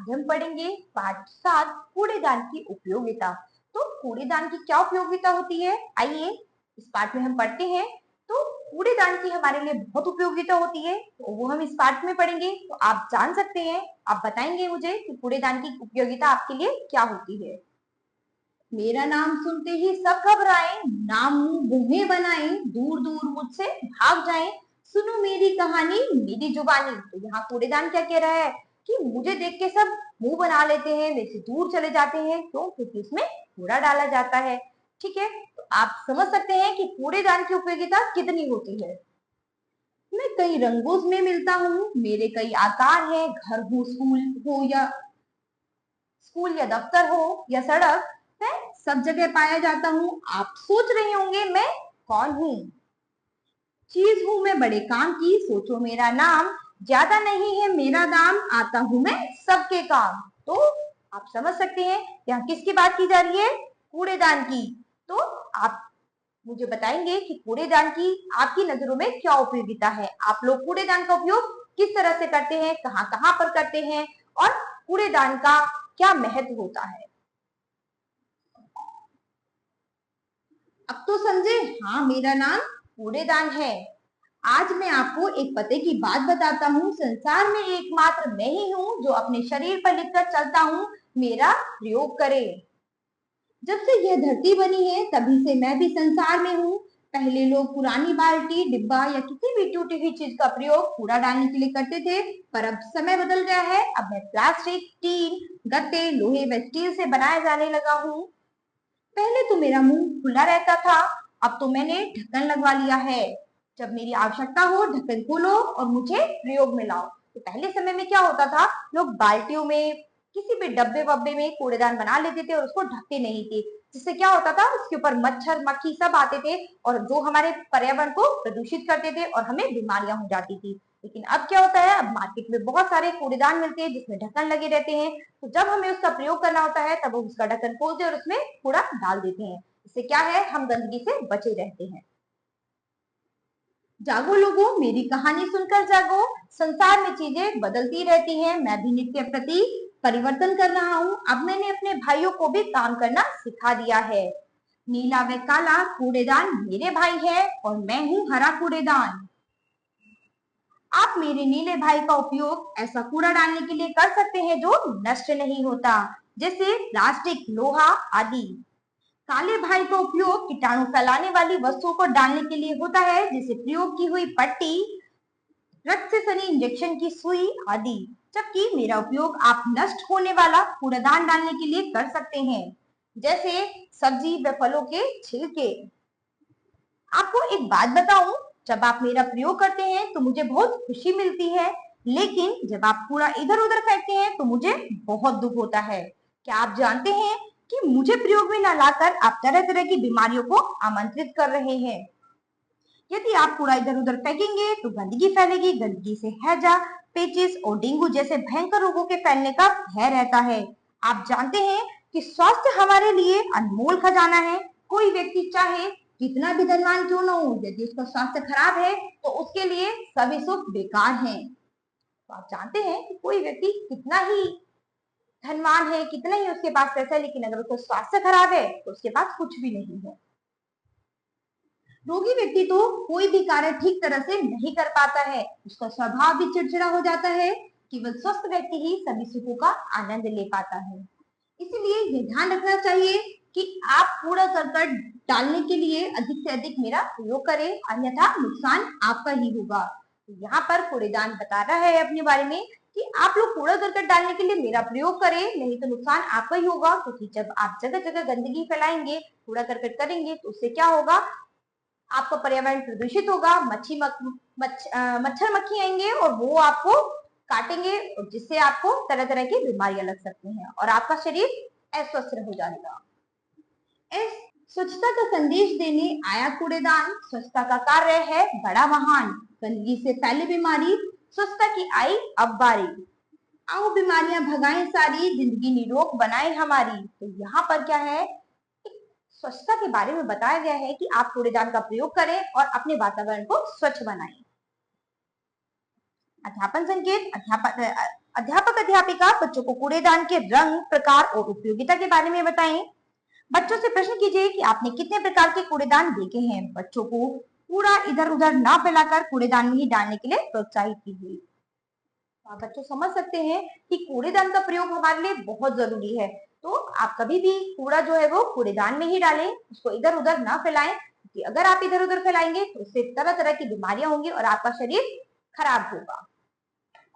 आज हम पढ़ेंगे पाठ 7 कूड़ेदान की उपयोगिता। तो कूड़ेदान की क्या उपयोगिता होती है, आइए इस पाठ में हम पढ़ते हैं। तो कूड़ेदान की हमारे लिए बहुत उपयोगिता होती है, तो वो हम इस पाठ में पढ़ेंगे। तो आप जान सकते हैं, आप बताएंगे मुझे कि कूड़ेदान की उपयोगिता आपके लिए क्या होती है। मेरा नाम सुनते ही सब घबराएं, नाम मुंह मुहे बनाएं, दूर दूर मुझसे भाग जाएं, सुनो मेरी कहानी मेरी जुबानी। तो यहाँ कूड़ेदान क्या कह रहा है कि मुझे देख के सब मुंह बना लेते हैं, मेरे से दूर चले जाते हैं, क्यों? क्योंकि इसमें कूड़ा डाला जाता है। ठीक है, तो आप समझ सकते हैं कि कूड़ेदान की उपयोगिता कितनी होती है। मैं कई रंगों में मिलता हूँ, मेरे कई आकार हैं, घर हो स्कूल या दफ्तर हो या सड़क, मैं सब जगह पाया जाता हूँ। आप सोच रहे होंगे मैं कौन हूँ? चीज हूँ मैं बड़े काम की, सोचो मेरा नाम, ज्यादा नहीं है मेरा दाम, आता हूँ मैं सबके काम। तो आप समझ सकते हैं यहाँ किसकी बात की जा रही है? कूड़ेदान की। तो आप मुझे बताएंगे कि कूड़ेदान की आपकी नजरों में क्या उपयोगिता है। आप लोग कूड़ेदान का उपयोग किस तरह से करते हैं, कहाँ कहाँ पर करते हैं, और कूड़ेदान का क्या महत्व होता है। अब तो समझे, हाँ मेरा नाम कूड़ेदान है। आज मैं आपको एक पते की बात बताता हूँ। संसार में एकमात्र मैं ही हूँ जो अपने शरीर पर लिखकर चलता हूँ, मेरा प्रयोग करे। जब से यह धरती बनी है तभी से मैं भी संसार में हूँ। पहले लोग पुरानी बाल्टी, डिब्बा या किसी भी टूटी हुई चीज का प्रयोग कूड़ा डालने के लिए करते थे, पर अब समय बदल गया है। अब मैं प्लास्टिक, टीन, गत्ते, लोहे व स्टील से बनाया जाने लगा हूँ। पहले तो मेरा मुंह खुला रहता था, अब तो मैंने ढक्कन लगवा लिया है। जब मेरी आवश्यकता हो ढक्कन खोलो और मुझे प्रयोग में लाओ। तो पहले समय में क्या होता था, लोग बाल्टियों में, किसी भी डब्बे वब्बे में कूड़ेदान बना लेते थे और उसको ढकते नहीं थे, जिससे क्या होता था, उसके ऊपर मच्छर मक्खी सब आते थे और जो हमारे पर्यावरण को प्रदूषित करते थे और हमें बीमारियां हो जाती थी। लेकिन अब क्या होता है, अब मार्केट में बहुत सारे कूड़ेदान मिलते हैं जिसमें ढक्कन लगे रहते हैं। तो जब हमें उसका प्रयोग करना होता है तब हम उसका ढक्कन खोलते हैं और उसमें कूड़ा डाल देते हैं। इससे क्या है, हम गंदगी से बचे रहते हैं। जागो लोगों, मेरी कहानी सुनकर जागो। संसार में चीजें बदलती रहती हैं, मैं भी नित्य प्रति परिवर्तन कर रहा हूँ। अब मैंने अपने भाइयों को भी काम करना सिखा दिया है। नीला व काला कूड़ेदान मेरे भाई है और मैं हूँ हरा कूड़ेदान। आप मेरे नीले भाई का उपयोग ऐसा कूड़ा डालने के लिए कर सकते हैं जो नष्ट नहीं होता, जैसे प्लास्टिक, लोहा आदि। काले भाई का उपयोग कीटाणु फैलाने वाली वस्तुओं को डालने के लिए होता है, जैसे प्रयोग की हुई पट्टी, रक्त से सनी इंजेक्शन की सुई आदि। जबकि मेरा उपयोग आप नष्ट होने वाला कूड़ादान डालने के लिए कर सकते हैं, जैसे सब्जी व फलों के छिलके। आपको एक बात बताऊं, जब आप मेरा प्रयोग करते हैं तो मुझे बहुत खुशी मिलती है, लेकिन जब आप कूड़ा इधर उधर फेंकते हैं तो मुझे बहुत दुख होता है। क्या आप जानते हैं कि मुझे प्रयोग में न लाकर आप तरह तरह की बीमारियों को आमंत्रित कर रहे हैं। यदि आप कूड़ा इधर उधर फेंकेंगे तो गंदगी फैलेगी, गंदगी से हैजा, पेचिस और डेंगू जैसे भयंकर रोगों के फैलने का भय रहता है। आप जानते हैं कि स्वास्थ्य हमारे लिए अनमोल खजाना है। कोई व्यक्ति चाहे कितना भी धनवान क्यों न हो, यदि उसका स्वास्थ्य खराब है तो उसके लिए सभी सुख बेकार हैं। तो आप जानते हैं कि कोई व्यक्ति कितना ही धनवान है, कितना ही उसके पास पैसा है, लेकिन अगर उसका स्वास्थ्य खराब है तो उसके पास कुछ भी नहीं है। रोगी व्यक्ति तो कोई भी कार्य ठीक तरह से नहीं कर पाता है, उसका स्वभाव भी चिड़चिड़ा हो जाता है। केवल स्वस्थ व्यक्ति ही सभी सुखों का आनंद ले पाता है। इसीलिए ये ध्यान रखना चाहिए कि आप कूड़ा करकट डालने के लिए अधिक से अधिक मेरा प्रयोग करें, अन्यथा नुकसान आपका ही होगा। तो यहाँ पर कूड़ेदान बता रहा है अपने बारे में कि आप लोग कूड़ा करकट डालने के लिए मेरा प्रयोग करें, नहीं तो नुकसान आपका ही होगा। क्योंकि जब आप जगह जगह गंदगी फैलाएंगे, कूड़ा करकट करेंगे, तो उससे क्या होगा, आपका पर्यावरण प्रदूषित होगा, मच्छर मक्खी आएंगे और वो आपको काटेंगे, और जिससे आपको तरह तरह की बीमारियां लग सकती हैं और आपका शरीर अस्वस्थ हो जाएगा। इस स्वच्छता का संदेश देने आया कूड़ेदान। स्वच्छता का कार्य है बड़ा महान, गंदगी से फैली बीमारी, स्वच्छता की आई अब बारी। आओ बीमारियां भगाएं सारी, जिंदगी निरोग बनाए हमारी। तो यहाँ पर क्या है, स्वच्छता के बारे में बताया गया है कि आप कूड़ेदान का प्रयोग करें और अपने वातावरण को स्वच्छ बनाएं। अध्यापन संकेत। अध्यापक अध्यापिका बच्चों को कूड़ेदान के रंग, प्रकार और उपयोगिता के बारे में बताएं। बच्चों से प्रश्न कीजिए कि आपने कितने प्रकार के कूड़ेदान देखे हैं। बच्चों को कूड़ा इधर उधर ना फैलाकर कूड़ेदान में ही डालने के लिए प्रोत्साहित कीजिए। आप बच्चों समझ सकते हैं कि कूड़ेदान का प्रयोग हमारे लिए बहुत जरूरी है। तो आप कभी भी कूड़ा जो है वो कूड़ेदान में ही डालें, उसको इधर उधर ना फैलाएं, क्योंकि अगर आप इधर उधर फैलाएंगे तो उससे तरह तरह की बीमारियां होंगी और आपका शरीर खराब होगा।